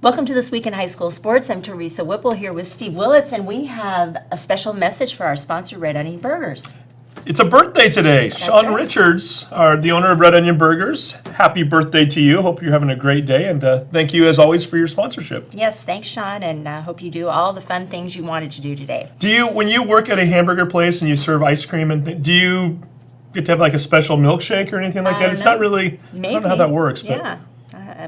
Welcome to This Week in High School Sports. I'm Teresa Whipple here with Steve Willits, and we have a special message for our sponsor, Red Onion Burgers. It's a birthday today. That's Sean right. Richards, the owner of Red Onion Burgers. Happy birthday to you. Hope you're having a great day, and thank you as always for your sponsorship. Yes, thanks, Sean, and I hope you do all the fun things you wanted to do today. Do you, when you work at a hamburger place and you serve ice cream, and do you get to have like a special milkshake or anything like that? It's not really. Maybe. I don't know how that works, but Yeah.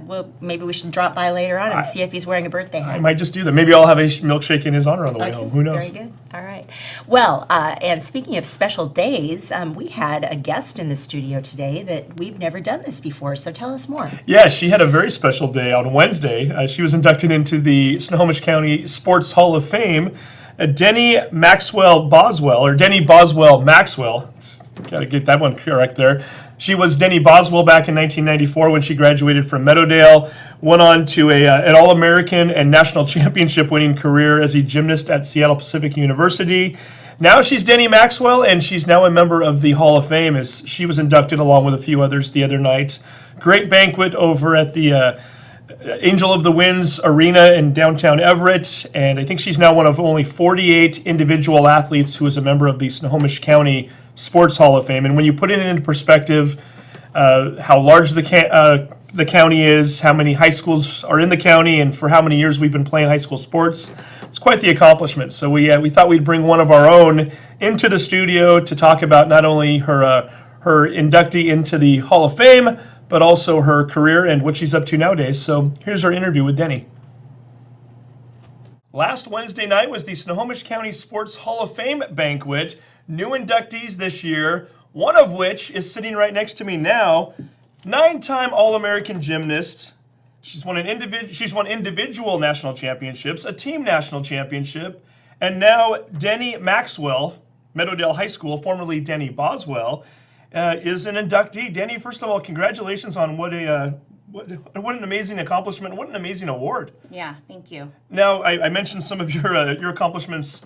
Well, maybe we should drop by later on and see if he's wearing a birthday hat. I might just do that. Maybe I'll have a milkshake in his honor on the way Okay, home. Who knows? Very good. All right. Well, and speaking of special days, we had a guest in the studio today that we've never done this before, so tell us more. Yeah, she had a very special day on Wednesday. She was inducted into the Snohomish County Sports Hall of Fame. Deni Maxwell Boswell, or Deni Boswell Maxwell. Got to get that one correct there. She was Deni Boswell back in 1994 when she graduated from Meadowdale, went on to an All-American and national championship winning career as a gymnast at Seattle Pacific University. Now she's Deni Maxwell, and she's now a member of the Hall of Fame as she was inducted along with a few others the other night. Great banquet over at the Angel of the Winds Arena in downtown Everett, and I think she's now one of only 48 individual athletes who is a member of the Snohomish County Sports Hall of Fame. And when you put it into perspective, how large the county is, how many high schools are in the county, and for how many years we've been playing high school sports, it's quite the accomplishment. So we thought we'd bring one of our own into the studio to talk about not only her inductee into the Hall of Fame, but also her career and what she's up to nowadays. So here's our interview with Deni. Last Wednesday night was the Snohomish County Sports Hall of Fame banquet. New inductees this year, one of which is sitting right next to me now, 9-time All-American gymnast. She's won individual national championships, a team national championship, and now Deni Maxwell, Meadowdale High School, formerly Deni Boswell, is an inductee. Deni, first of all, congratulations on what an amazing accomplishment, what an amazing award. Yeah, thank you. Now, I mentioned some of your accomplishments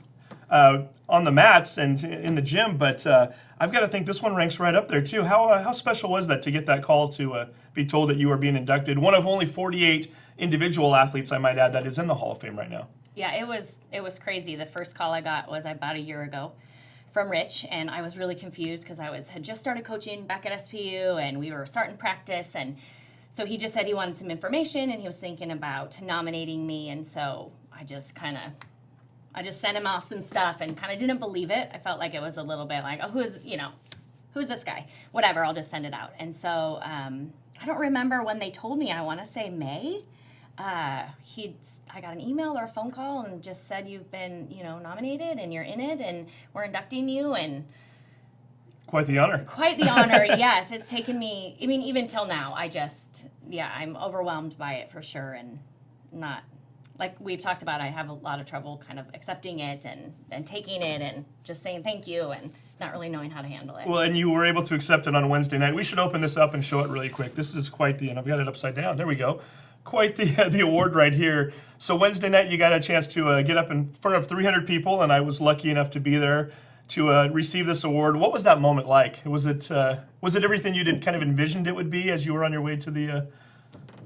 on the mats and in the gym, but I've got to think this one ranks right up there too. How special was that to get that call to be told that you were being inducted? One of only 48 individual athletes, I might add, that is in the Hall of Fame right now. Yeah, it was crazy. The first call I got was about a year ago from Rich, and I was really confused because had just started coaching back at SPU, and we were starting practice, and so he just said he wanted some information, and he was thinking about nominating me, and so I just sent him off some stuff and kind of didn't believe it. I felt like it was a little bit like, oh, who's this guy? Whatever, I'll just send it out. And so I don't remember when they told me. I want to say May. I got an email or a phone call and just said you've been, nominated and you're in it and we're inducting you, and Quite the honor. Quite the honor, yes. It's taken me, even till now, I'm overwhelmed by it for sure, and not, like we've talked about, I have a lot of trouble kind of accepting it and taking it and just saying thank you and not really knowing how to handle it. Well, and you were able to accept it on Wednesday night. We should open this up and show it really quick. This is quite and I've got it upside down. There we go. Quite the award right here. So Wednesday night, you got a chance to get up in front of 300 people, and I was lucky enough to be there to receive this award. What was that moment like? Was it everything you kind of envisioned it would be as you were on your way to the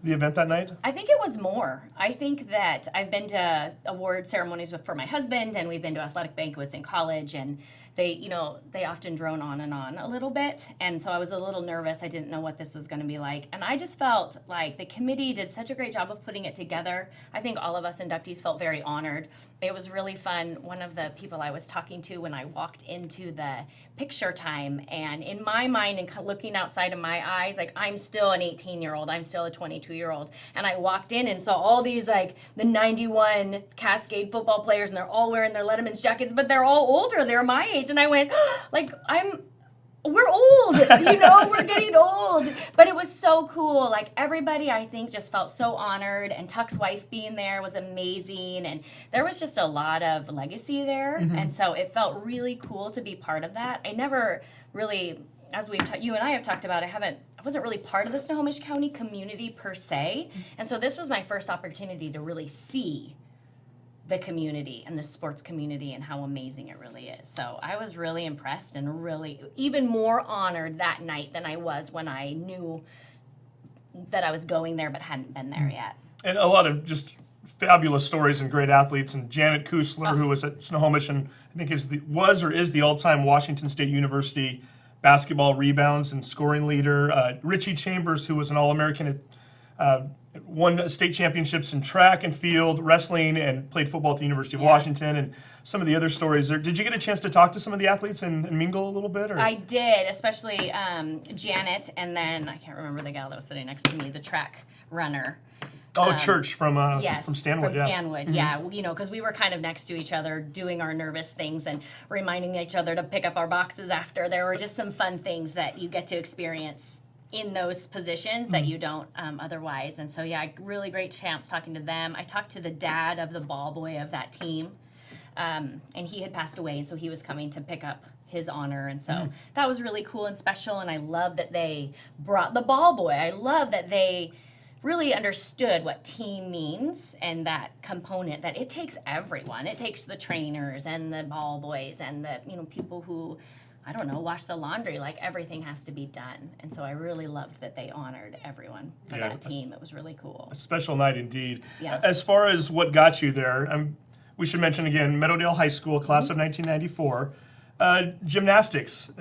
event that night? I think it was more. I think that I've been to award ceremonies for my husband, and we've been to athletic banquets in college, and they often drone on and on a little bit, and so I was a little nervous. I didn't know what this was going to be like, and I just felt like the committee did such a great job of putting it together. I think all of us inductees felt very honored. It was really fun. One of the people I was talking to when I walked into the picture time, and in my mind and looking outside of my eyes, like I'm still an 18-year-old, I'm still a 22-year-old, and I walked in and saw all these like the 91 Cascade football players, and they're all wearing their Letterman's jackets, but they're all older, they're my age, and I went, like, we're old, we're getting old. But it was so cool. Like, everybody, I think, just felt so honored. And Tuck's wife being there was amazing. And there was just a lot of legacy there. Mm-hmm. And so it felt really cool to be part of that. I never really, as you and I have talked about, I wasn't really part of the Snohomish County community per se. And so this was my first opportunity to really see the community and the sports community and how amazing it really is. So I was really impressed and really even more honored that night than I was when I knew that I was going there but hadn't been there yet. And a lot of just fabulous stories and great athletes. And Janet Kusler, who was at Snohomish and I think is the all-time Washington State University basketball rebounds and scoring leader. Richie Chambers, who was an All-American won state championships in track and field, wrestling, and played football at the University of Washington, and some of the other stories there. Did you get a chance to talk to some of the athletes and mingle a little bit? Or? I did, especially Janet, and then I can't remember the gal that was sitting next to me, the track runner. Oh, Church from Yes, Stanwood. from Stanwood, yeah. You know, because we were kind of next to each other doing our nervous things and reminding each other to pick up our boxes after. There were just some fun things that you get to experience in those positions that you don't otherwise. And so, yeah, really great chance talking to them. I talked to the dad of the ball boy of that team, and he had passed away, and so he was coming to pick up his honor. And so that was really cool and special, and I love that they brought the ball boy. I love that they really understood what team means and that component that it takes everyone. It takes the trainers and the ball boys and the people who, I don't know, wash the laundry. Like, everything has to be done. And so I really loved that they honored everyone for that team. It was really cool. A special night indeed. Yeah. As far as what got you there, we should mention again, Meadowdale High School, class of 1994. Gymnastics,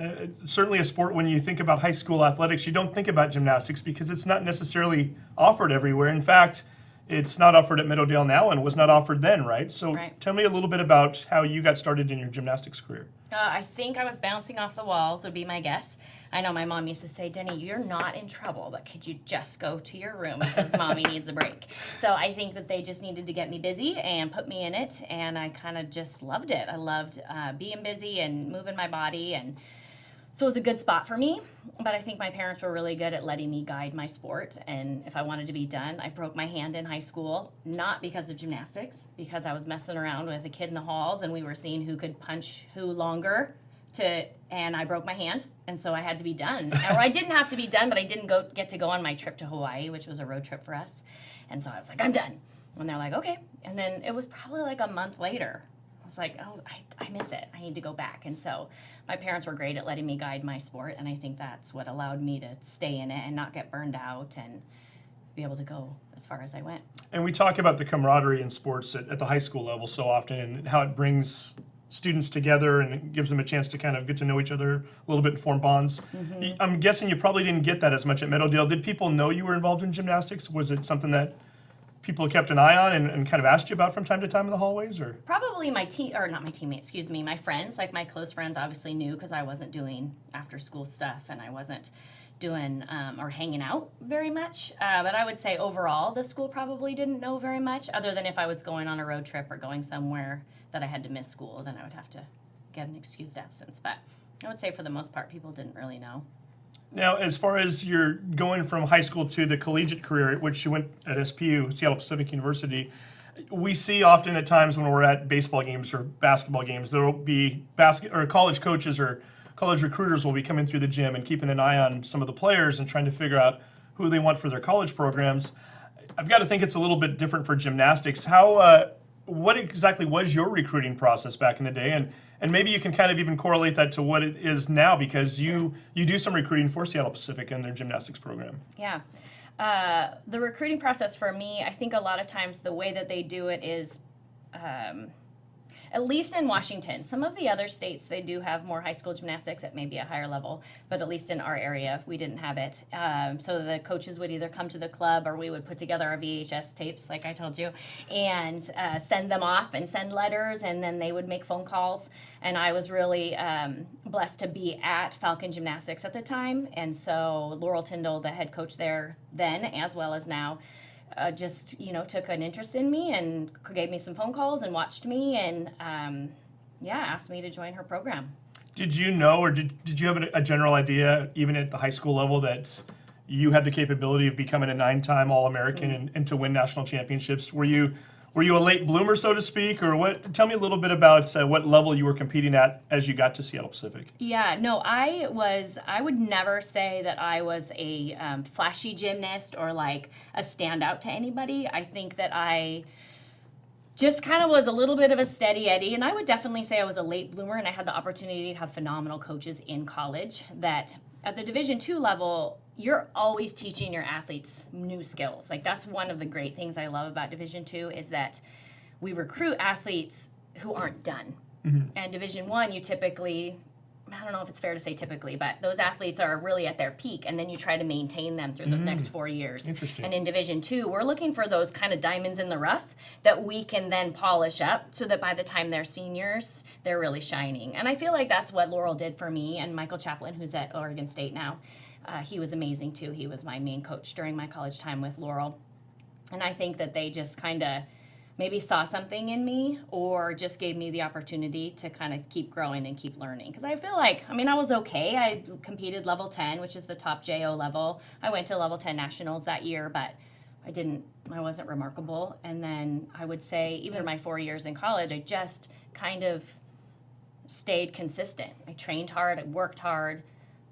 certainly a sport. When you think about high school athletics, you don't think about gymnastics because it's not necessarily offered everywhere. In fact, it's not offered at Meadowdale now and was not offered then, right? So tell me a little bit about how you got started in your gymnastics career. I think I was bouncing off the walls would be my guess. I know my mom used to say, Deni, you're not in trouble, but could you just go to your room because mommy needs a break. So I think that they just needed to get me busy and put me in it, and I kind of just loved it. I loved being busy and moving my body, and so it was a good spot for me. But I think my parents were really good at letting me guide my sport, and if I wanted to be done, I broke my hand in high school, not because of gymnastics, because I was messing around with a kid in the halls, and we were seeing who could punch who longer. And I broke my hand, and so I had to be done. Or I didn't have to be done, but I didn't get to go on my trip to Hawaii, which was a road trip for us. And so I was like, I'm done. And they're like, okay. And then it was probably like a month later. I was like, oh, I miss it. I need to go back. And so my parents were great at letting me guide my sport, and I think that's what allowed me to stay in it and not get burned out and be able to go as far as I went. And we talk about the camaraderie in sports at the high school level so often, and how it brings students together and it gives them a chance to kind of get to know each other a little bit and form bonds. I'm guessing you probably didn't get that as much at Meadowdale. Did people know you were involved in gymnastics? Was it something that people kept an eye on and kind of asked you about from time to time in the hallways? Or Probably my my friends, like my close friends obviously knew because I wasn't doing after school stuff and I wasn't doing or hanging out very much. But I would say overall the school probably didn't know very much, other than if I was going on a road trip or going somewhere that I had to miss school, then I would have to get an excused absence. But I would say for the most part, people didn't really know. now, as far as you're going from high school to the collegiate career, which you went at SPU, Seattle Pacific University, we see often at times when we're at baseball games or basketball games, there will be college coaches or college recruiters will be coming through the gym and keeping an eye on some of the players and trying to figure out who they want for their college programs. I've got to think it's a little bit different for gymnastics. What exactly was your recruiting process back in the day? And maybe you can kind of even correlate that to what it is now, because you do some recruiting for Seattle Pacific and their gymnastics program. Yeah. The recruiting process for me, I think a lot of times the way that they do it is, at least in Washington, some of the other states, they do have more high school gymnastics at maybe a higher level, but at least in our area, we didn't have it. So the coaches would either come to the club or we would put together our VHS tapes, like I told you, and send them off and send letters, and then they would make phone calls. And I was really blessed to be at Falcon Gymnastics at the time, and so Laurel Tyndall, the head coach there then, as well as now, just took an interest in me and gave me some phone calls and watched me and asked me to join her program. Did you know, or did you have a general idea, even at the high school level, that you had the capability of becoming a 9-time All-American and to win national championships? Were you a late bloomer, so to speak, or what? Tell me a little bit about what level you were competing at as you got to Seattle Pacific. Yeah, no, I would never say that I was a flashy gymnast or like a standout to anybody. I think that I just kind of was a little bit of a steady Eddie, and I would definitely say I was a late bloomer, and I had the opportunity to have phenomenal coaches in college that at the Division II level, you're always teaching your athletes new skills. Like that's one of the great things I love about Division II is that we recruit athletes who aren't done. And Division I, you typically, I don't know if it's fair to say typically, but those athletes are really at their peak, and then you try to maintain them through those next 4 years. Interesting. And in Division II, we're looking for those kind of diamonds in the rough that we can then polish up so that by the time they're seniors, they're really shining. And I feel like that's what Laurel did for me, and Michael Chaplin, who's at Oregon State now. He was amazing too. He was my main coach during my college time with Laurel. And I think that they just kind of maybe saw something in me or just gave me the opportunity to kind of keep growing and keep learning. Because I feel like, I mean, I was okay. I competed level 10, which is the top JO level. I went to level 10 nationals that year, but I wasn't remarkable. And then I would say even my 4 years in college, I just kind of stayed consistent. I trained hard, I worked hard,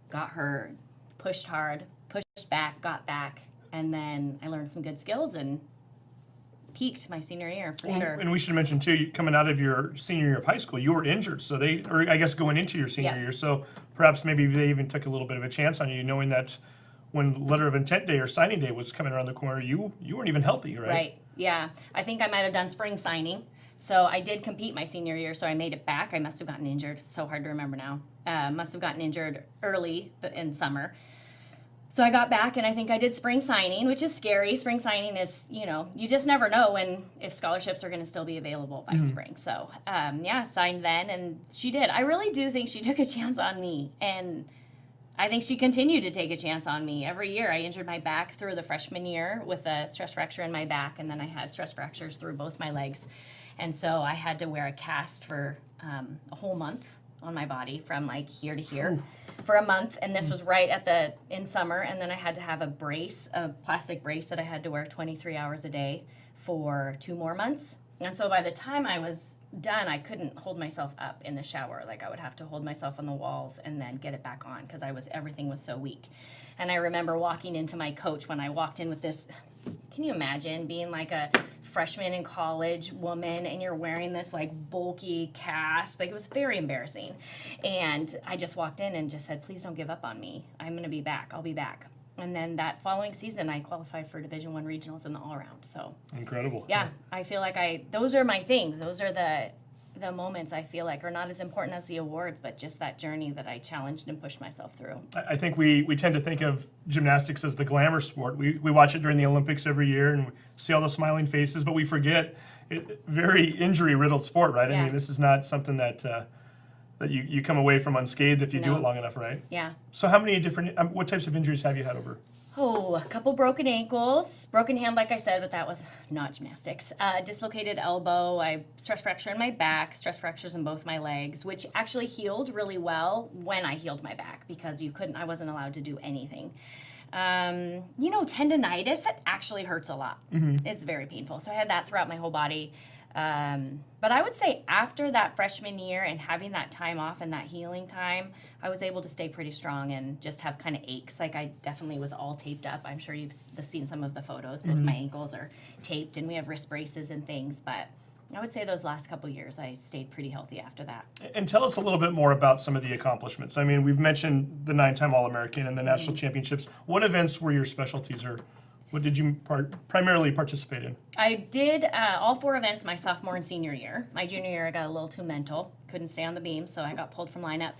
got hurt, pushed hard, pushed back, got back, and then I learned some good skills and peaked my senior year for sure. And we should mention too, coming out of your senior year of high school, you were injured. So or I guess going into your senior year. So perhaps maybe they even took a little bit of a chance on you, knowing that when letter of intent day or signing day was coming around the corner, you weren't even healthy, right? Right. Yeah. I think I might have done spring signing. So I did compete my senior year, so I made it back. I must have gotten injured. It's so hard to remember now. Must have gotten injured early in summer. So I got back, and I think I did spring signing, which is scary. Spring signing is, you just never know if scholarships are going to still be available by spring. So, signed then, and she did. I really do think she took a chance on me, and I think she continued to take a chance on me. Every year, I injured my back through the freshman year with a stress fracture in my back, and then I had stress fractures through both my legs. And so I had to wear a cast for a whole month on my body from like here to here for a month. And this was right in summer. And then I had to have a plastic brace that I had to wear 23 hours a day for 2 more months. And so by the time I was done, I couldn't hold myself up in the shower. Like I would have to hold myself on the walls and then get it back on because everything was so weak. And I remember walking into my coach when I walked in with this. Can you imagine being like a freshman in college woman and you're wearing this like bulky cast? Like it was very embarrassing. And I just walked in and just said, please don't give up on me. I'm going to be back. I'll be back. And then that following season, I qualified for Division I regionals in the all-around. So incredible. Yeah, I feel like those are my things. Those are the moments I feel like are not as important as the awards, but just that journey that I challenged and pushed myself through. I think we tend to think of gymnastics as the glamour sport. We watch it during the Olympics every year and we see all the smiling faces, but we forget very injury-riddled sport, right? Yeah. I mean, this is not something that you come away from unscathed if you do it long enough, right? Yeah. So how many different, what types of injuries have you had over? A couple broken ankles, broken hand, like I said, but that was not gymnastics. Dislocated elbow, I stress fracture in my back, stress fractures in both my legs, which actually healed really well when I healed my back because I wasn't allowed to do anything. Tendonitis, that actually hurts a lot. Mm-hmm. It's very painful. So I had that throughout my whole body. But I would say after that freshman year and having that time off and that healing time, I was able to stay pretty strong and just have kind of aches. Like I definitely was all taped up. I'm sure you've seen some of the photos. Both my ankles are taped and we have wrist braces and things. But I would say those last couple years, I stayed pretty healthy after that. And tell us a little bit more about some of the accomplishments. I mean, we've mentioned the 9-time All-American and the national championships. What events were your specialties or what did you primarily participate in? I did all 4 events my sophomore and senior year. My junior year, I got a little too mental. Couldn't stay on the beam, so I got pulled from lineup.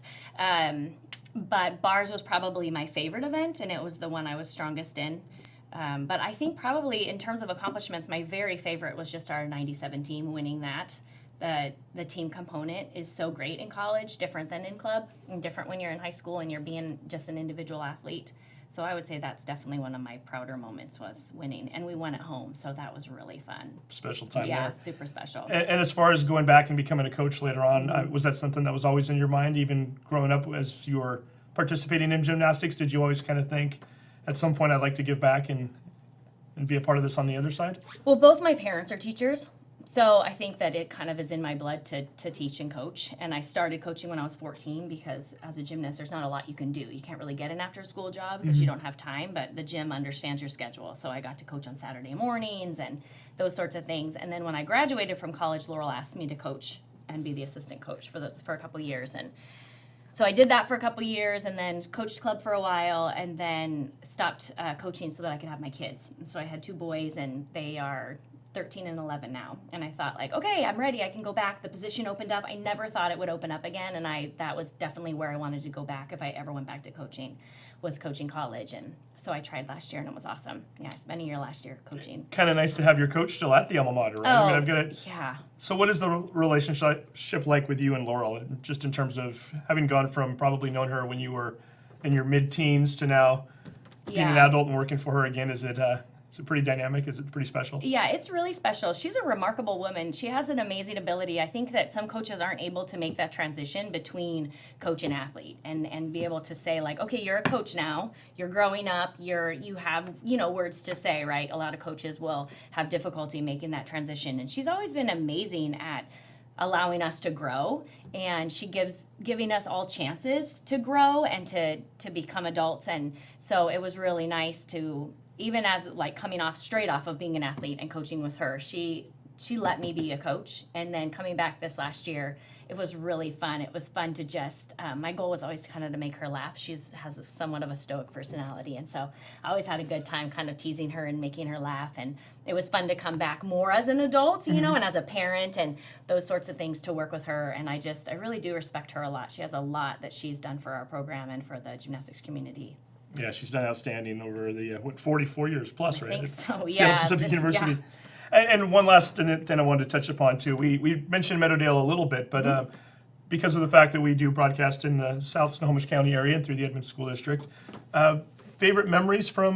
But bars was probably my favorite event, and it was the one I was strongest in. But I think probably in terms of accomplishments, my very favorite was just our 97 team winning that. The team component is so great in college, different than in club, and different when you're in high school and you're being just an individual athlete. So I would say that's definitely one of my prouder moments was winning. And we won at home, so that was really fun. Special time there. Yeah, super special. And as far as going back and becoming a coach later on, was that something that was always in your mind, even growing up as you were participating in gymnastics? Did you always kind of think, at some point I'd like to give back and be a part of this on the other side? Well, both my parents are teachers. So I think that it kind of is in my blood to teach and coach. And I started coaching when I was 14 because as a gymnast, there's not a lot you can do. You can't really get an after-school job because you don't have time, but the gym understands your schedule. So I got to coach on Saturday mornings and those sorts of things. And then when I graduated from college, Laurel asked me to coach and be the assistant coach for a couple years. And So I did that for a couple years and then coached club for a while and then stopped coaching so that I could have my kids. And so I had 2 boys and they are 13 and 11 now. And I thought like, okay, I'm ready. I can go back. The position opened up. I never thought it would open up again. And that was definitely where I wanted to go back if I ever went back to coaching, was coaching college. And so I tried last year and it was awesome. Yeah, I spent a year last year coaching. Kind of nice to have your coach still at the alma mater, right? I mean, I've got it. Yeah. So what is the relationship like with you and Laurel, just in terms of having gone from probably knowing her when you were in your mid-teens to now being an adult and working for her again? Is it pretty dynamic? Is it pretty special? Yeah, it's really special. She's a remarkable woman. She has an amazing ability. I think that some coaches aren't able to make that transition between coach and athlete and be able to say like, okay, you're a coach now, you're growing up, you have, words to say, right? A lot of coaches will have difficulty making that transition. And she's always been amazing at allowing us to grow, and she giving us all chances to grow and to become adults. And so it was really nice to, even as like coming off straight off of being an athlete and coaching with her, she let me be a coach. And then coming back this last year, it was really fun. It was fun to just, my goal was always kind of to make her laugh. She has somewhat of a stoic personality. And so I always had a good time kind of teasing her and making her laugh. And it was fun to come back more as an adult, and as a parent and those sorts of things to work with her. And I really do respect her a lot. She has a lot that she's done for our program and for the gymnastics community. Yeah, she's done outstanding over the 44 years plus, right? I think so, yeah. Seattle Pacific University. And one last thing I wanted to touch upon too. We mentioned Meadowdale a little bit, but because of the fact that we do broadcast in the South Snohomish County area and through the Edmonds School District, favorite memories from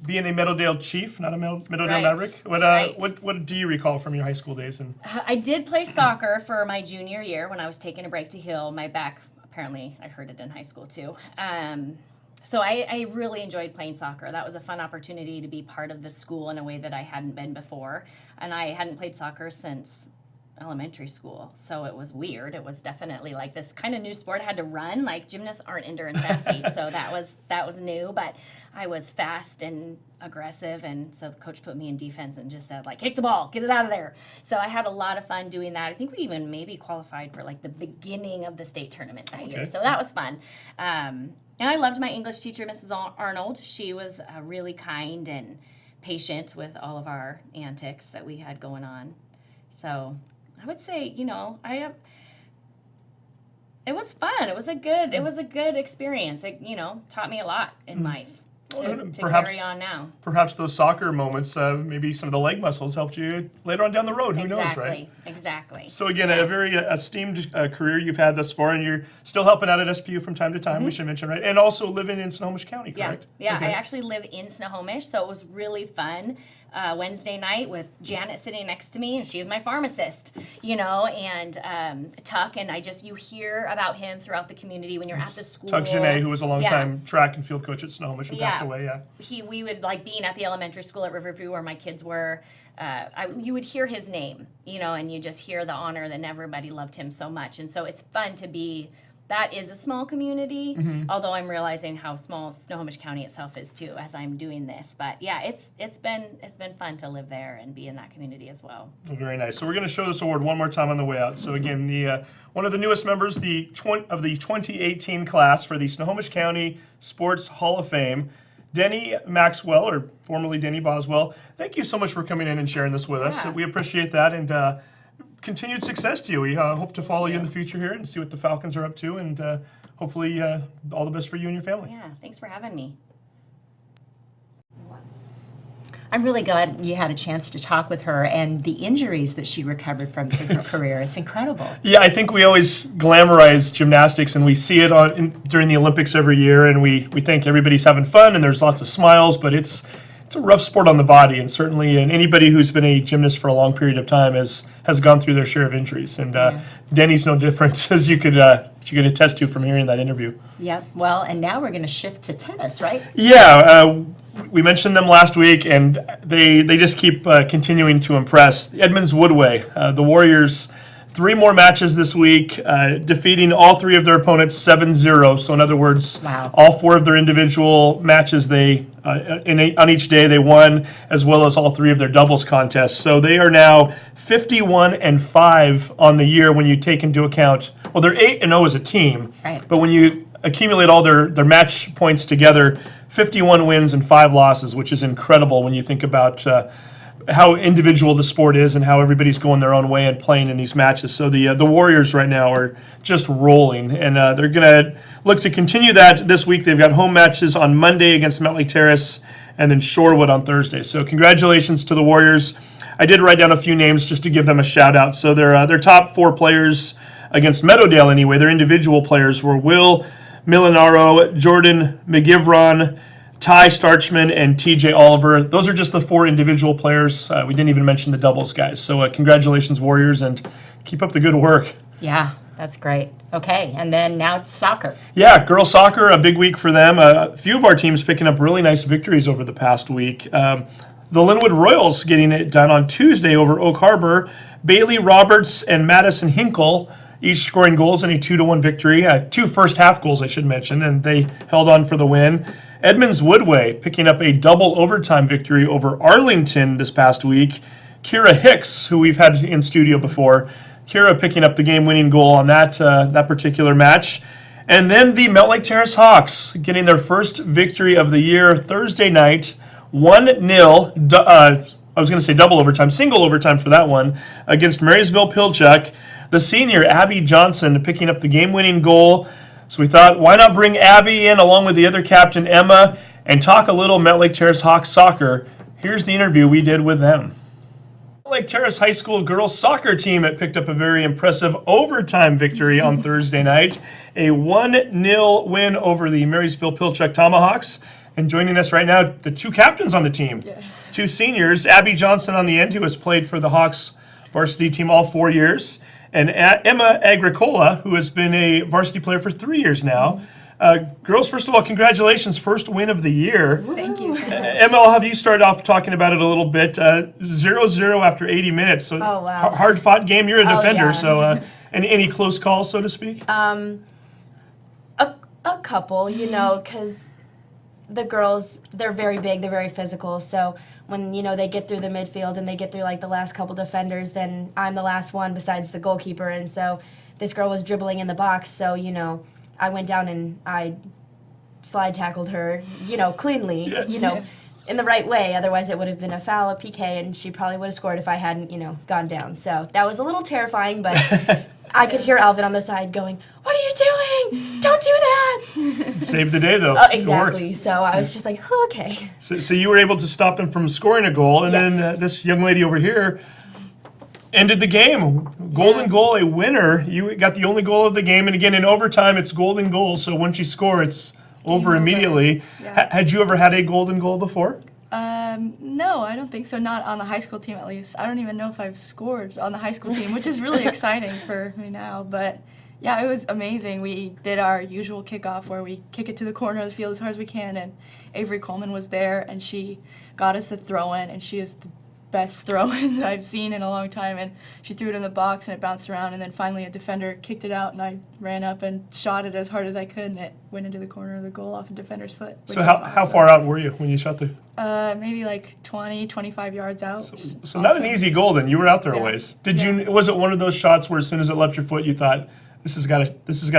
being a Meadowdale chief, not a Meadowdale Maverick? What do you recall from your high school days? And I did play soccer for my junior year when I was taking a break to heal my back. Apparently, I heard it in high school too. So I really enjoyed playing soccer. That was a fun opportunity to be part of the school in a way that I hadn't been before. And I hadn't played soccer since elementary school. So it was weird. It was definitely like this kind of new sport. I had to run. Like gymnasts aren't endurance athletes. So that was new. But I was fast and aggressive. And so the coach put me in defense and just said, like, kick the ball, get it out of there. So I had a lot of fun doing that. I think we even maybe qualified for like the beginning of the state tournament that year. So that was fun. And I loved my English teacher, Mrs. Arnold. She was really kind and patient with all of our antics that we had going on. So I would say, it was fun. It was a good experience. It, taught me a lot in life to carry on now. Perhaps those soccer moments, maybe some of the leg muscles helped you later on down the road. Who knows, right? Exactly. So again, a very esteemed career you've had thus far, and you're still helping out at SPU from time to time, we should mention, right? And also living in Snohomish County, correct? Yeah. Okay. I actually live in Snohomish, so it was really fun. Wednesday night with Janet sitting next to me, and she's my pharmacist, and Tuck, and you hear about him throughout the community when you're at the school. Tuck Genet, who was a long-time track and field coach at Snohomish, who passed away, We would, like, being at the elementary school at Riverview where my kids were, you would hear his name, and you just hear the honor that everybody loved him so much. And so it's fun to be. That is a small community, although I'm realizing how small Snohomish County itself is too as I'm doing this. But yeah, it's been fun to live there and be in that community as well. Very nice. So we're going to show this award one more time on the way out. So again, the one of the newest members of the 2018 class for the Snohomish County Sports Hall of Fame, Deni Maxwell, or formerly Deni Boswell. Thank you so much for coming in and sharing this with us. We appreciate that, and continued success to you. We hope to follow you in the future here and see what the Falcons are up to, and hopefully all the best for you and your family. Yeah, thanks for having me. I'm really glad you had a chance to talk with her and the injuries that she recovered from through her career. It's incredible. Yeah, I think we always glamorize gymnastics, and we see it during the Olympics every year, and we think everybody's having fun and there's lots of smiles, but it's a rough sport on the body, and certainly anybody who's been a gymnast for a long period of time has gone through their share of injuries. And Deni's no different, as you could attest to from hearing that interview. Yep. Well, and now we're going to shift to tennis, right? Yeah. We mentioned them last week, and they just keep continuing to impress. The Edmonds Woodway, the Warriors, 3 more matches this week, defeating all 3 of their opponents 7-0. So in other words, all 4 of their individual matches on each day they won, as well as all 3 of their doubles contests. So they are now 51-5 on the year when you take into account well, they're 8-0 as a team. Right. But when you accumulate all their match points together, 51 wins and 5 losses, which is incredible when you think about how individual the sport is and how everybody's going their own way and playing in these matches. So the Warriors right now are just rolling, and they're going to look to continue that this week. They've got home matches on Monday against Mountlake Terrace and then Shorewood on Thursday. So congratulations to the Warriors. I did write down a few names just to give them a shout out. So their top 4 players against Meadowdale anyway, their individual players were Will Milanaro, Jordan McGivron, Ty Starchman, and TJ Oliver. Those are just the 4 individual players. We didn't even mention the doubles guys. So congratulations, Warriors, and keep up the good work. Yeah, that's great. Okay, and then now it's soccer. Yeah, girls soccer, a big week for them. A few of our teams picking up really nice victories over the past week. The Linwood Royals getting it done on Tuesday over Oak Harbor. Bailey Roberts and Madison Hinkle each scoring goals in a 2-1 victory. 2 first-half goals, I should mention, and they held on for the win. Edmonds Woodway picking up a double overtime victory over Arlington this past week. Kira Hicks, who we've had in studio before, Kira picking up the game-winning goal on that particular match. And then the Mountlake Terrace Hawks getting their first victory of the year Thursday night, 1-0. I was going to say double overtime, single overtime for that one, against Marysville-Pilchuck. The senior, Abbi Johnson, picking up the game-winning goal. So we thought, why not bring Abbi in along with the other captain, Emma, and talk a little Mountlake Terrace Hawks soccer. Here's the interview we did with them. Mountlake Terrace High School girls soccer team that picked up a very impressive overtime victory on Thursday night. A 1-0 win over the Marysville-Pilchuck Tomahawks. And joining us right now, the 2 captains on the team. Yes. 2 seniors, Abbi Johnson on the end, who has played for the Hawks varsity team all 4 years. And Emma Agricola, who has been a varsity player for 3 years now. Girls, first of all, congratulations, first win of the year. Thank you. Emma, I'll have you start off talking about it a little bit. 0-0 after 80 minutes, so hard-fought game. You're a defender, yeah. so any close calls, so to speak? A couple, because the girls, they're very big, they're very physical, so when, they get through the midfield and they get through, the last couple defenders, then I'm the last one besides the goalkeeper, and so this girl was dribbling in the box, so, I went down and I slide tackled her, cleanly, in the right way, otherwise it would have been a foul, a PK, and she probably would have scored if I hadn't, gone down, so that was a little terrifying, but I could hear Alvin on the side going, "What are you doing? Don't do that!" Saved the day, though. Exactly. So I was just like, oh, okay. So you were able to stop them from scoring a goal, and Yes. then this young lady over here ended the game. Golden goal, a winner. You got the only goal of the game, and again, in overtime, it's golden goal, so once you score, it's over immediately. Yeah. Had you ever had a golden goal before? No, I don't think so. Not on the high school team, at least. I don't even know if I've scored on the high school team, which is really exciting for me now. But yeah, it was amazing. We did our usual kickoff where we kick it to the corner of the field as hard as we can, and Avery Coleman was there, and she got us the throw-in, and she is the best throw-ins I've seen in a long time, and she threw it in the box, and it bounced around, and then finally a defender kicked it out, and I ran up and shot it as hard as I could, and it went into the corner of the goal off a defender's foot. So how far out were you when you shot the... Maybe like 20, 25 yards out. So not an easy goal then. You were out there a Yeah. ways. Was it one of those shots where as soon as it left your foot you thought, this has got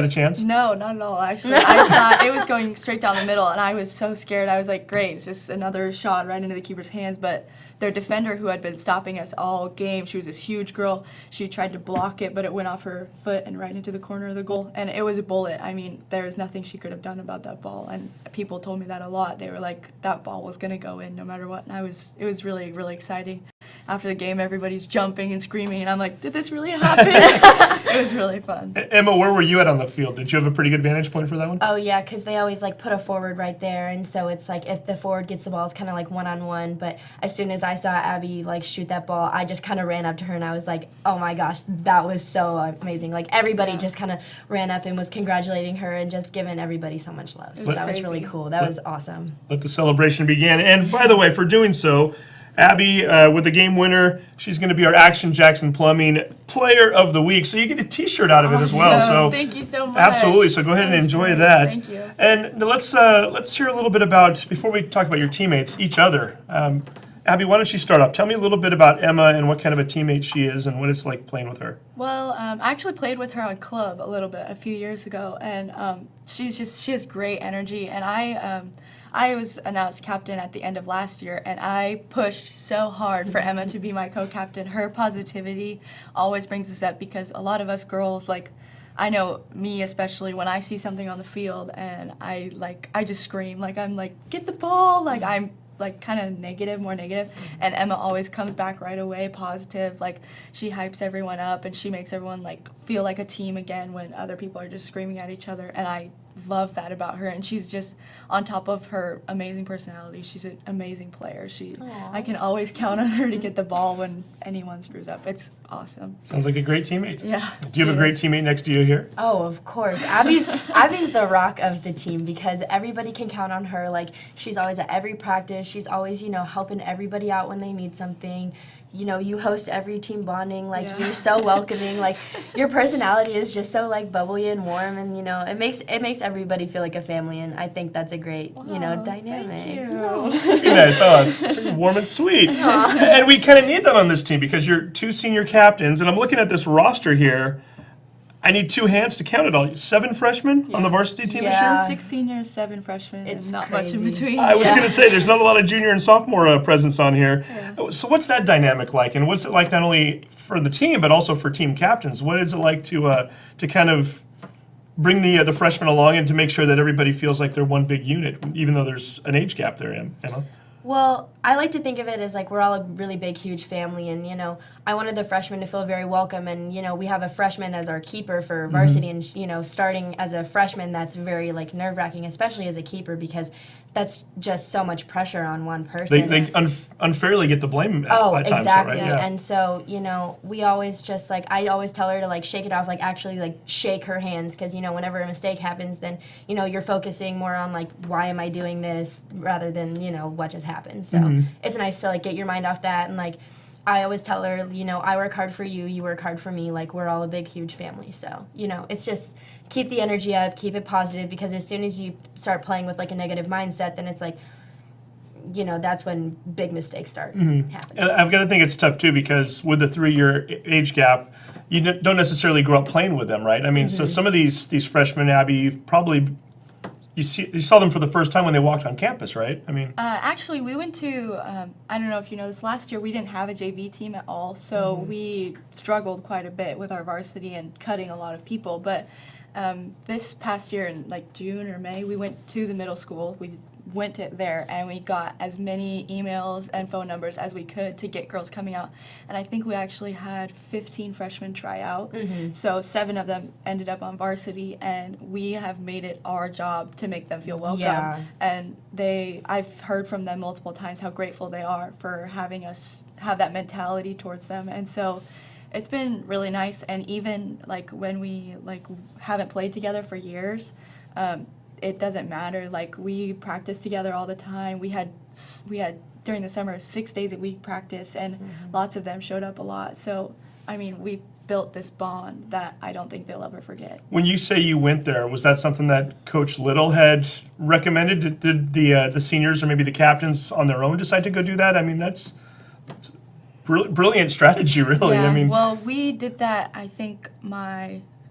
a chance? No, not at all. Actually, I thought it was going straight down the middle, and I was so scared. I was like, great, it's just another shot right into the keeper's hands. But their defender, who had been stopping us all game, she was this huge girl. She tried to block it, but it went off her foot and right into the corner of the goal. And it was a bullet. I mean, there was nothing she could have done about that ball. And people told me that a lot. They were like, that ball was going to go in no matter what. And it was really, really exciting. After the game, everybody's jumping and screaming, and I'm like, did this really happen? It was really fun. Emma, where were you at on the field? Did you have a pretty good vantage point for that one? Oh, yeah, because they always, put a forward right there, and so it's if the forward gets the ball, it's kind of one-on-one, but as soon as I saw Abbi, shoot that ball, I just kind of ran up to her, and I was like, oh, my gosh, that was so amazing. Everybody just kind of ran up and was congratulating her and just giving everybody so much love, so that was really cool. That was awesome. Let the celebration begin. And by the way, for doing so, Abbi, with the game winner, she's going to be our Action Jackson Plumbing Player of the Week. So you get a T-shirt out of it as well. So thank you so much. Absolutely. So go ahead and enjoy great. that. Thank you. And let's hear a little bit about, before we talk about your teammates, each other. Abby, why don't you start off? Tell me a little bit about Emma and what kind of a teammate she is and what it's like playing with her. Well, I actually played with her on club a little bit a few years ago, and she has great energy. And I was announced captain at the end of last year, and I pushed so hard for Emma to be my co-captain. Her positivity always brings us up because a lot of us girls, like, I know me especially, when I see something on the field and I just scream, like, I'm like, get the ball, like, I'm like kind of more negative, and Emma always comes back right away, positive, like she hypes everyone up and she makes everyone like feel like a team again when other people are just screaming at each other, and I love that about her. And she's just, on top of her amazing personality, she's an amazing player. I can always count on her to get the ball when anyone screws up. It's awesome. Sounds like a great teammate. Yeah. Do you have a great teammate next to you here? Oh, of course. Abby's the rock of the team because everybody can count on her. Like, she's always at every practice. She's always, helping everybody out when they need something. You host every team bonding. Like, you're so welcoming. Like, your personality is just so, like, bubbly and warm, and, it makes everybody feel like a family, and I think that's a great, dynamic. Thank you. Very nice. Oh, it's pretty warm and sweet. And we kind of need that on this team because you're two senior captains, and I'm looking at this roster here. I need two hands to count it all. 7 freshmen on the varsity team this year? 6 seniors, 7 freshmen, It's and not crazy. much in between. I was going to say, there's not a lot of junior and sophomore presence on here. So what's that dynamic like? And what's it like not only for the team, but also for team captains? What is it like to kind of bring the freshmen along and to make sure that everybody feels like they're one big unit, even though there's an age gap there, Emma? Well, I like to think of it as like we're all a really big, huge family, and I wanted the freshmen to feel very welcome, and we have a freshman as our keeper for varsity, and starting as a freshman, that's very like nerve-wracking, especially as a keeper, because that's just so much pressure on one person. They unfairly get the blame at times, exactly. right? Yeah. And so, we always just like, I always tell her to like shake it off, like actually like shake her hands, because, whenever a mistake happens, then, you're focusing more on like, why am I doing this, rather than, what just happened. So it's nice to like get your mind off that, and like, I always tell her, I work hard for you, you work hard for me, like we're all a big, huge family. So, it's just keep the energy up, keep it positive, because as soon as you start playing with like a negative mindset, then it's like, that's when big mistakes start happening. And I've got to think it's tough too, because with the 3-year age gap, you don't necessarily grow up playing with them, right? I mean, so some of these freshmen, Abby, you've probably you saw them for the first time when they walked on campus, right? I mean, actually, we went to, I don't know if you know this, last year we didn't have a JV team at all, so we struggled quite a bit with our varsity and cutting a lot of people. But this past year in like June or May, we went to the middle school. We went there and we got as many emails and phone numbers as we could to get girls coming out. And I think we actually had 15 freshmen try out. So 7 of them ended up on varsity, and we have made it our job to make them feel welcome. Yeah. And I've heard from them multiple times how grateful they are for having us have that mentality towards them. And so it's been really nice. And even like when we like haven't played together for years, it doesn't matter. Like, we practice together all the time. We had during the summer 6 days a week practice, and lots of them showed up a lot. So, I mean, we built this bond that I don't think they'll ever forget. when you say you went there, was that something that Coach Little had recommended? Did the seniors or maybe the captains on their own decide to go do that? I mean, that's brilliant strategy, really. Yeah, I mean, well, we did that, I think,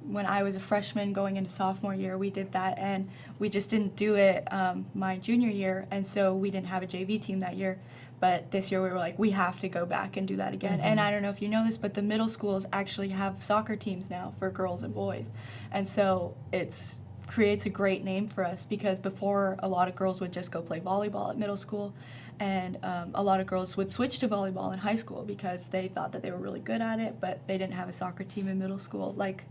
when I was a freshman going into sophomore year, we did that, and we just didn't do it my junior year, and so we didn't have a JV team that year. But this year we were like, we have to go back and do that again. And I don't know if you know this, but the middle schools actually have soccer teams now for girls and boys. And so it creates a great name for us, because before a lot of girls would just go play volleyball at middle school, and a lot of girls would switch to volleyball in high school because they thought that they were really good at it, but they didn't have a soccer team in middle school. Like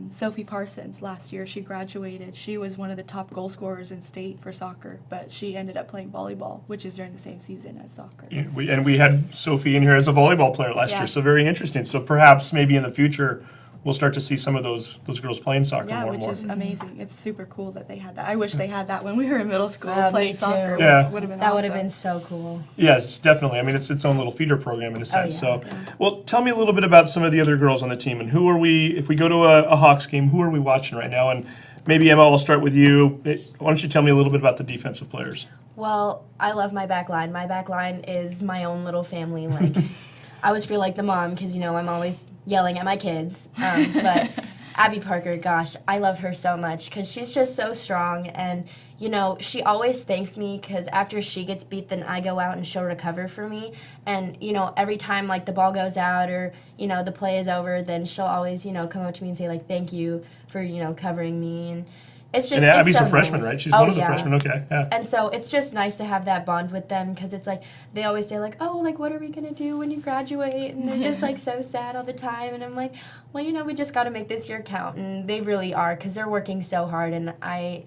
Sophie Parsons last year, she graduated. She was one of the top goal scorers in state for soccer, but she ended up playing volleyball, which is during the same season as soccer. we had Sophie in here as a volleyball player last year, so very interesting. So perhaps maybe in the future we'll start to see some of those girls playing soccer Yeah, more which and more. is amazing. It's super cool that they had that. I wish they had that when we were in middle school, Me playing too. soccer. Yeah. Would have been That would awesome. have been so cool. Yes, definitely. I mean, it's its own little feeder program in a sense. yeah. So, well, tell me a little bit about some of the other girls on the team, and who are we, if we go to a Hawks game, who are we watching right now? And maybe, Emma, I'll start with you. Why don't you tell me a little bit about the defensive players? Well, I love my back line. My back line is my own little family. Like, I always feel like the mom because, I'm always yelling at my kids. But Abby Parker, gosh, I love her so much because she's just so strong. And, she always thanks me because after she gets beat, then I go out and she'll recover for me. And, every time, like, the ball goes out or, the play is over, then she'll always, come up to me and say, like, thank you for, covering me. And it's just, And Abby's so a freshman, nice. right? She's Oh, one of the yeah. freshmen. Okay, yeah. And so it's just nice to have that bond with them because it's like they always say like, oh, like what are we gonna do when you graduate? And they're just like so sad all the time. And I'm like, well, we just got to make this year count. And they really are because they're working so hard. And they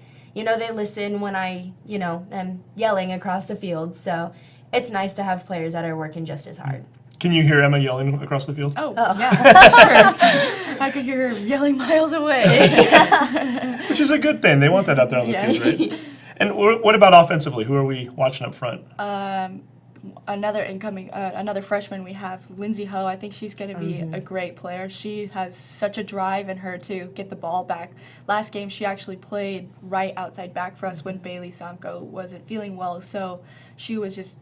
listen when I, am yelling across the field. So it's nice to have players that are working just as hard. Can you hear Emma yelling across the field? Oh, yeah, sure. I could hear her yelling miles away. Which is a good thing. They want that out there on the Yeah. field, right? And what about offensively? Who are we watching up front? Another freshman we have, Lindsay Ho. I think she's going to be a great player. She has such a drive in her to get the ball back. Last game, she actually played right outside back for us when Bailey Sanko wasn't feeling well, so she was just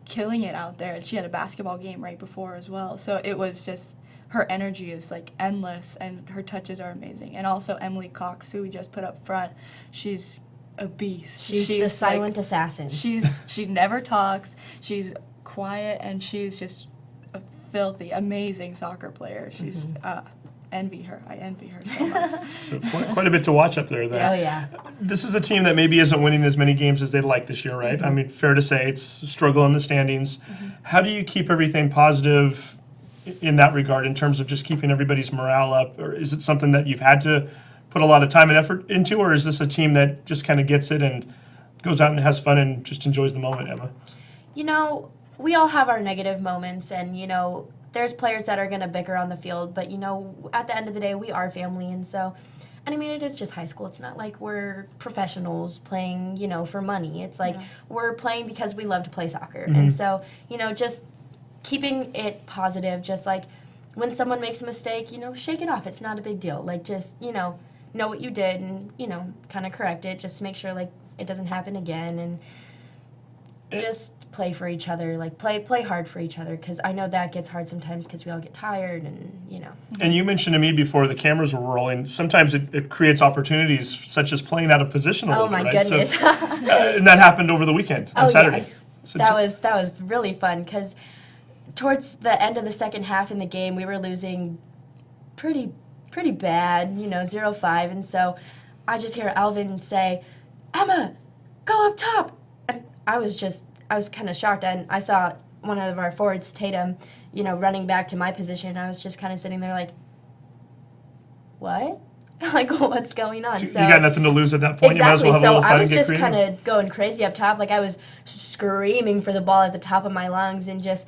killing it out there. She had a basketball game right before as well, so it was just her energy is like endless and her touches are amazing. And also Emily Cox, who we just put up front, she's a beast. She's the silent assassin. She never talks. She's quiet and she's just a filthy, amazing soccer player. She's envy her. I envy her so much. So quite a bit to watch up there. Then. Oh yeah. This is a team that maybe isn't winning as many games as they'd like this year, right? I mean, fair to say it's a struggle in the standings. How do you keep everything positive in that regard in terms of just keeping everybody's morale up? Or is it something that you've had to put a lot of time and effort into, or is this a team that just kind of gets it and goes out and has fun and just enjoys the moment, Emma? We all have our negative moments and, there's players that are going to bicker on the field, but, at the end of the day, we are family. And so, it is just high school. It's not like we're professionals playing, for money. It's like we're playing because we love to play soccer. And so, just keeping it positive, just like when someone makes a mistake, shake it off. It's not a big deal. Like, just, know what you did and, kind of correct it just to make sure, like, it doesn't happen again. And just play for each other, like play hard for each other, because I know that gets hard sometimes because we all get tired and. And you mentioned to me before the cameras were rolling, sometimes it creates opportunities such as playing out of position a little Oh my bit, right? goodness! So, and that happened over the weekend on Saturday. Yes. So that was really fun because towards the end of the second half in the game, we were losing pretty bad, 0-5, and so I just hear Alvin say, "Emma, go up top," and I was kind of shocked, and I saw one of our forwards, Tatum, running back to my position. I was just kind of sitting there like, what? Like, what's going on? you got nothing to lose at that point. Exactly. You might as well have a So little fun I was and get just creative. kind of going crazy up top. Like, I was screaming for the ball at the top of my lungs and just,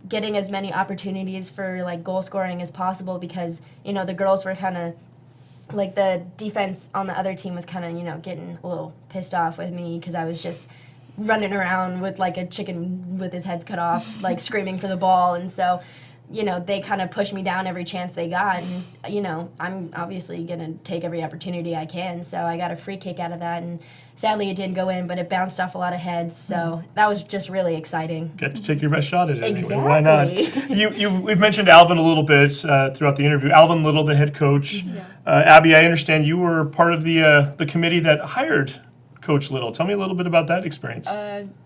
getting as many opportunities for, like, goal scoring as possible because, the girls were kind of, like, the defense on the other team was kind of, getting a little pissed off with me because I was just running around with, like, a chicken with his head cut off, like, screaming for the ball. And so, they kind of pushed me down every chance they got. And, I'm obviously going to take every opportunity I can. So I got a free kick out of that. And sadly, it didn't go in, but it bounced off a lot of heads. So that was just really exciting. Get to take your best shot at it Exactly. anyway. Why not? We've mentioned Alvin a little bit throughout the interview. Alvin Little, the head coach. Abbi, I understand you were part of the committee that hired Coach Little. Tell me a little bit about that experience.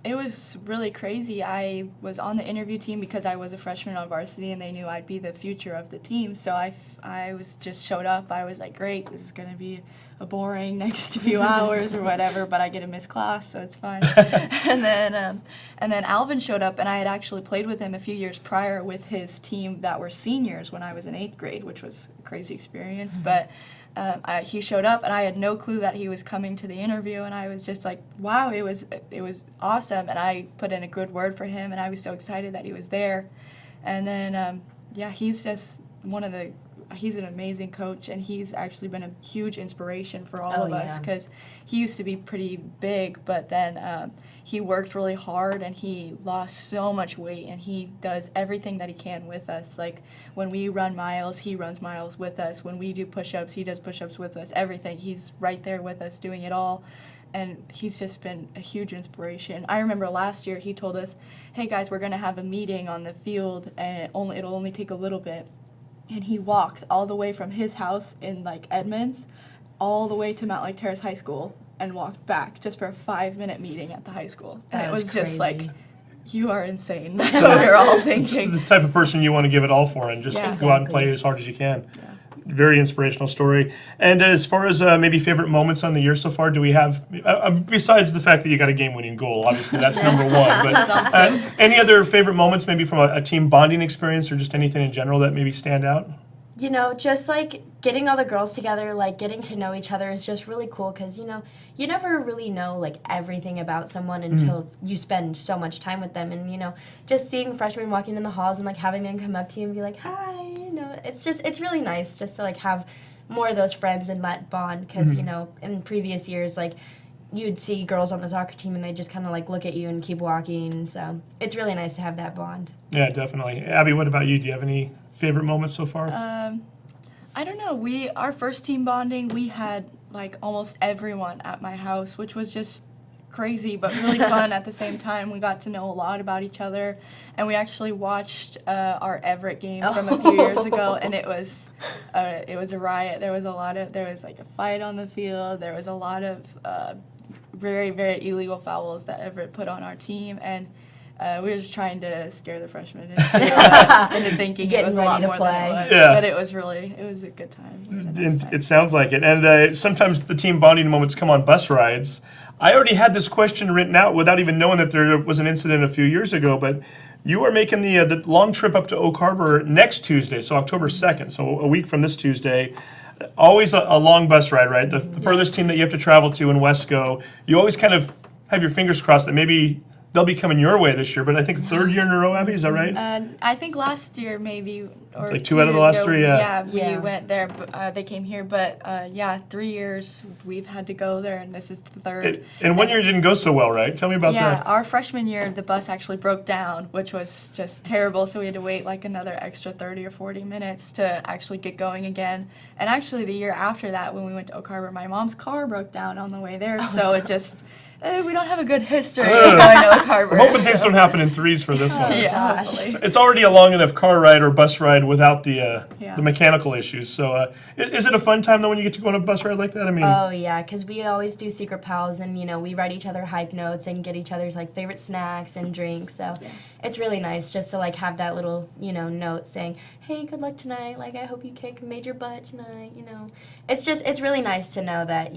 It was really crazy. I was on the interview team because I was a freshman on varsity and they knew I'd be the future of the team. So I was just showed up. I was like, great, this is going to be a boring next few hours or whatever, but I get to miss class, so it's fine. and then Alvin showed up, and I had actually played with him a few years prior with his team that were seniors when I was in 8th grade, which was a crazy experience. But he showed up, and I had no clue that he was coming to the interview, and I was just like, wow, it was awesome, and I put in a good word for him, and I was so excited that he was there. And then, he's just he's an amazing coach, and he's actually been a huge inspiration for all of us because he used to be pretty big, but then he worked really hard and he lost so much weight, and he does everything that he can with us. Like when we run miles, he runs miles with us. When we do push-ups, he does push-ups with us. Everything. He's right there with us doing it all. and he's just been a huge inspiration. I remember last year he told us, hey guys, we're going to have a meeting on the field, and it'll only take a little bit. And he walked all the way from his house in like Edmonds all the way to Mountlake Terrace High School and walked back just for a 5-minute meeting at the high school. And That it is was just crazy. like, you are insane. That's what we were all thinking. The type of person you want to give it all for and just Yeah. go out and play as hard as you can. Very inspirational story. And as far as maybe favorite moments on the year so far, do we have, besides the fact that you got a game-winning goal, obviously that's number one, but any other favorite moments maybe from a team bonding experience or just anything in general that maybe stand out? You know, just like getting all the girls together, like getting to know each other is just really cool because, you know, you never really know like everything about someone until you spend so much time with them. And, you know, just seeing freshmen walking in the halls and like having them come up to you and be like, hi, you know, it's really nice just to like have more of those friends and that bond because, you know, in previous years, like you'd see girls on the soccer team and they just kind of like look at you and keep walking. So it's really nice to have that bond. Yeah, definitely. Abby, what about you? Do you have any favorite moments so far? I don't know. Our first team bonding, we had like almost everyone at my house, which was just crazy but really fun at the same time. We got to know a lot about each other, and we actually watched our Everett game from a few years ago, and it was a riot. There was like a fight on the field. There was a lot of very, very illegal fouls that Everett put on our team, and we were just trying to scare the freshmen into thinking it was a lot Getting ready to more play. than it was. Yeah. But it was a good time. It was a nice time. It sounds like it. And sometimes the team bonding moments come on bus rides. I already had this question written out without even knowing that there was an incident a few years ago, but you are making the long trip up to Oak Harbor next Tuesday, so October 2nd, so a week from this Tuesday. Always a long bus ride, right? The furthest team that you have to travel to in Wesco. You always kind of have your fingers crossed that maybe they'll be coming your way this year, but I think third year in a row, Abby, is that right? I think last year maybe, or Like 2 out of the years last ago, 3, yeah. we went there. But, they came here, but 3 years we've had to go there, and this is the third. And 1 year didn't go so well, right? Tell me about Yeah, that. our freshman year the bus actually broke down, which was just terrible. So we had to wait like another extra 30 or 40 minutes to actually get going again. And actually the year after that, when we went to Oak Harbor, my mom's car broke down on the way there. So it just we don't have a good history of going to Oak Harbor. I'm hoping things don't happen in threes for this one. Yeah, Gosh. hopefully. It's already a long enough car ride or bus ride without the Yeah. mechanical issues. So is it a fun time though when you get to go on a bus ride like that? I mean, Oh yeah, because we always do secret pals, and you know we write each other hype notes and get each other's like favorite snacks and drinks. So it's really nice just to like have that little note saying, "Hey, good luck tonight. Like I hope you kick major butt tonight." It's really nice to know that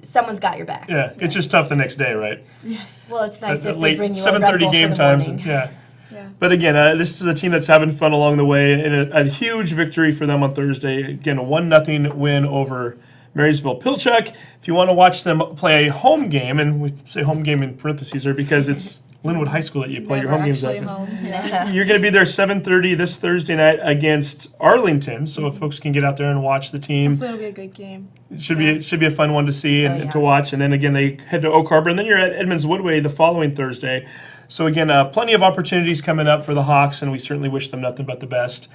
someone's got your back. yeah, it's just tough the next day, right? Yes. Well, it's nice At if they late bring you a 7:30 Red Bull game for the times. morning. Yeah. Yeah. But again, this is a team that's having fun along the way, and a huge victory for them on Thursday. Again, a 1-0 win over Marysville-Pilchuck. If you want to watch them play a home game, and we say home game in parentheses there because it's Linwood High School that you play your Never home games actually at. home. Yeah. You're going to be there 7:30 this Thursday night against Arlington, so if folks can get out there and watch the team. Hopefully it'll be a good game. It should be a fun one to see and, Oh, and to yeah. watch. And then again, they head to Oak Harbor, and then you're at Edmonds Woodway the following Thursday. So again, plenty of opportunities coming up for the Hawks, and we certainly wish them nothing but the best.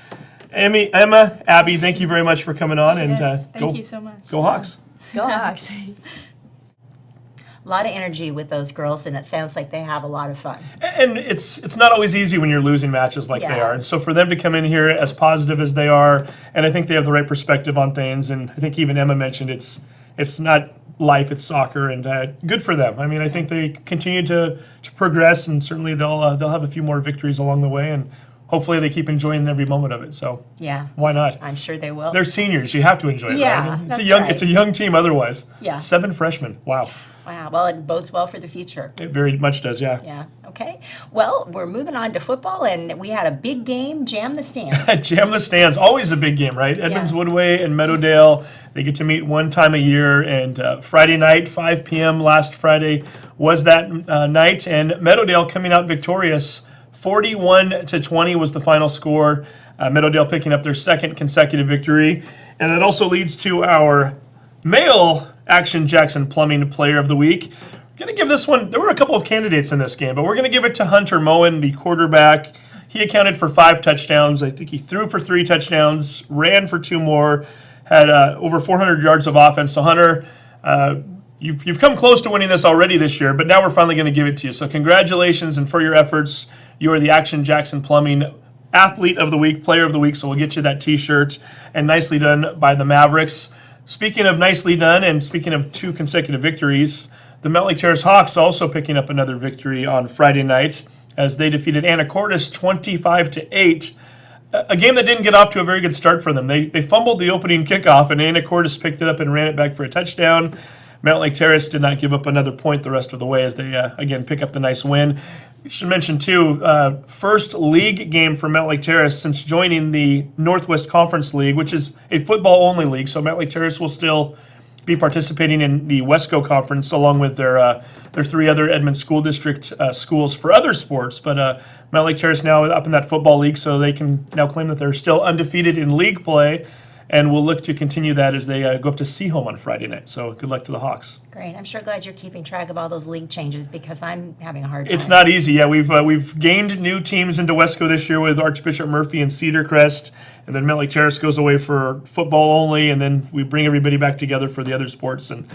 Emma, Abby, thank you very much for coming on, and Yes, go thank you so much. go Hawks. Go Hawks. A lot of energy with those girls, and it sounds like they have a lot of fun. And it's not always easy when you're losing matches like they Yeah. are. And so for them to come in here as positive as they are, and I think they have the right perspective on things. And I think even Emma mentioned it's not life, it's soccer, and good for them. I mean, I think they continue to progress, and certainly they'll have a few more victories along the way, and hopefully they keep enjoying every moment of it. So Yeah, why not? I'm sure they will. They're seniors. You have to enjoy it. Yeah, right? I mean, that's it's a young team otherwise. Yeah. 7 freshmen. Wow. Wow, well, it bodes well for the future. It very much does. Yeah. Yeah, okay. Well, we're moving on to football, and we had a big game, Jam the Stands. Jam the Stands, always a big game, right? Edmonds Woodway and Meadowdale, they get to meet one time a year, and Friday night, 5 p.m. last Friday was that night, and Meadowdale coming out victorious. 41-20 was the final score. Meadowdale picking up their second consecutive victory, and that also leads to our male Action Jackson Plumbing Player of the Week. We're going to give this one, there were a couple of candidates in this game, but we're going to give it to Hunter Moen, the quarterback. He accounted for 5 touchdowns. I think he threw for 3 touchdowns, ran for 2 more, had over 400 yards of offense. So Hunter, you've come close to winning this already this year, but now we're finally going to give it to you. So congratulations, and for your efforts, you are the Action Jackson Plumbing Athlete of the Week, Player of the Week. So we'll get you that T-shirt, and nicely done by the Mavericks. Speaking of nicely done, and speaking of 2 consecutive victories, the Mountlake Terrace Hawks also picking up another victory on Friday night as they defeated Anacortes 25-8. A game that didn't get off to a very good start for them. They fumbled the opening kickoff, and Anacortes picked it up and ran it back for a touchdown. Mountlake Terrace did not give up another point the rest of the way as they, again, pick up the nice win. I should mention, too, first league game for Mountlake Terrace since joining the Northwest Conference League, which is a football-only league. So Mountlake Terrace will still be participating in the Wesco Conference along with their 3 other Edmonds School District schools for other sports. But Mountlake Terrace now up in that football league, so they can now claim that they're still undefeated in league play, and will look to continue that as they go up to Seaholm on Friday night. So good luck to the Hawks. Great. I'm sure glad you're keeping track of all those league changes because I'm having a hard time. It's not easy. Yeah, we've gained new teams into Wesco this year with Archbishop Murphy and Cedar Crest, and then Mountlake Terrace goes away for football only, and then we bring everybody back together for the other sports. And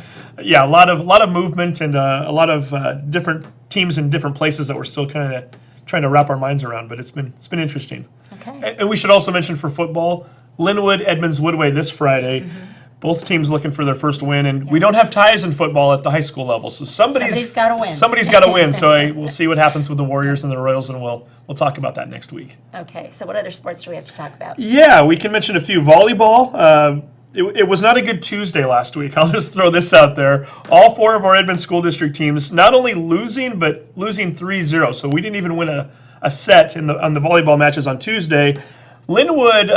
yeah, a lot of movement and a lot of different teams in different places that we're still kind of trying to wrap our minds around. But it's been interesting. Okay. And we should also mention for football, Linwood, Edmonds, Woodway this Friday. Both teams looking for their first win, and we don't have ties in football at the high school level, so somebody's got to win. Somebody's got to win. So we'll see what happens with the Warriors and the Royals, and we'll talk about that next week. Okay, so what other sports do we have to talk about? Yeah, we can mention a few. Volleyball. It was not a good Tuesday last week. I'll just throw this out there. All 4 of our Edmonds School District teams not only losing, but losing 3-0. So we didn't even win a set on the volleyball matches on Tuesday. Linwood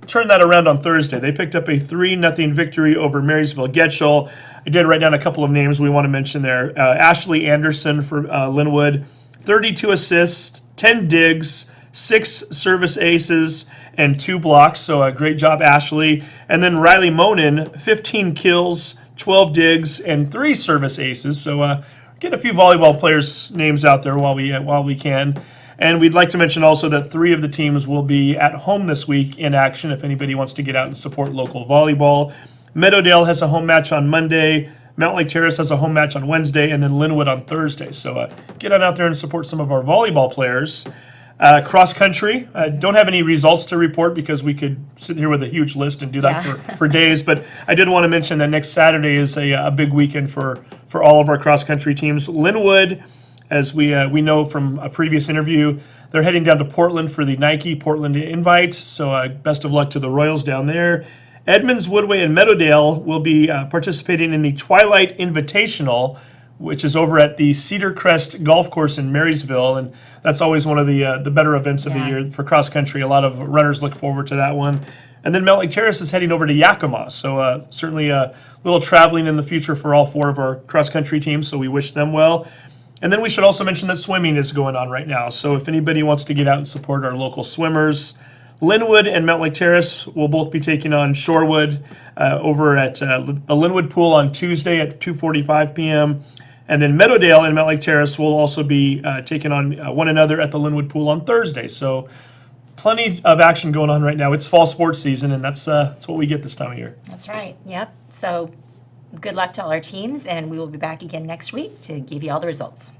turned that around on Thursday. They picked up a 3-0 victory over Marysville-Getchell. I did write down a couple of names we want to mention there. Ashley Anderson for Linwood, 32 assists, 10 digs, 6 service aces, and 2 blocks. So a great job, Ashley. And then Riley Monin, 15 kills, 12 digs, and 3 service aces. So get a few volleyball players' names out there while we can. And we'd like to mention also that 3 of the teams will be at home this week in action if anybody wants to get out and support local volleyball. Meadowdale has a home match on Monday, Mountlake Terrace has a home match on Wednesday, and then Linwood on Thursday. So get on out there and support some of our volleyball players. Cross country, don't have any results to report because we could sit here with a huge list and do that for days. But I did want to mention that next Saturday is a big weekend for all of our cross country teams. Linwood, as we know from a previous interview, they're heading down to Portland for the Nike Portland Invite. So best of luck to the Royals down there. Edmonds, Woodway, and Meadowdale will be participating in the Twilight Invitational, which is over at the Cedar Crest Golf Course in Marysville, and that's always one of the better events of the year for cross country. A lot of runners look forward to that one. And then Mountlake Terrace is heading over to Yakima, so certainly a little traveling in the future for all 4 of our cross country teams, so we wish them well. And then we should also mention that swimming is going on right now, so if anybody wants to get out and support our local swimmers, Linwood and Mountlake Terrace will both be taking on Shorewood over at the Linwood Pool on Tuesday at 2:45 p.m., and then Meadowdale and Mountlake Terrace will also be taking on one another at the Linwood Pool on Thursday. So plenty of action going on right now. It's fall sports season, and that's what we get this time of year. That's right. Yep. So good luck to all our teams, and we will be back again next week to give you all the results.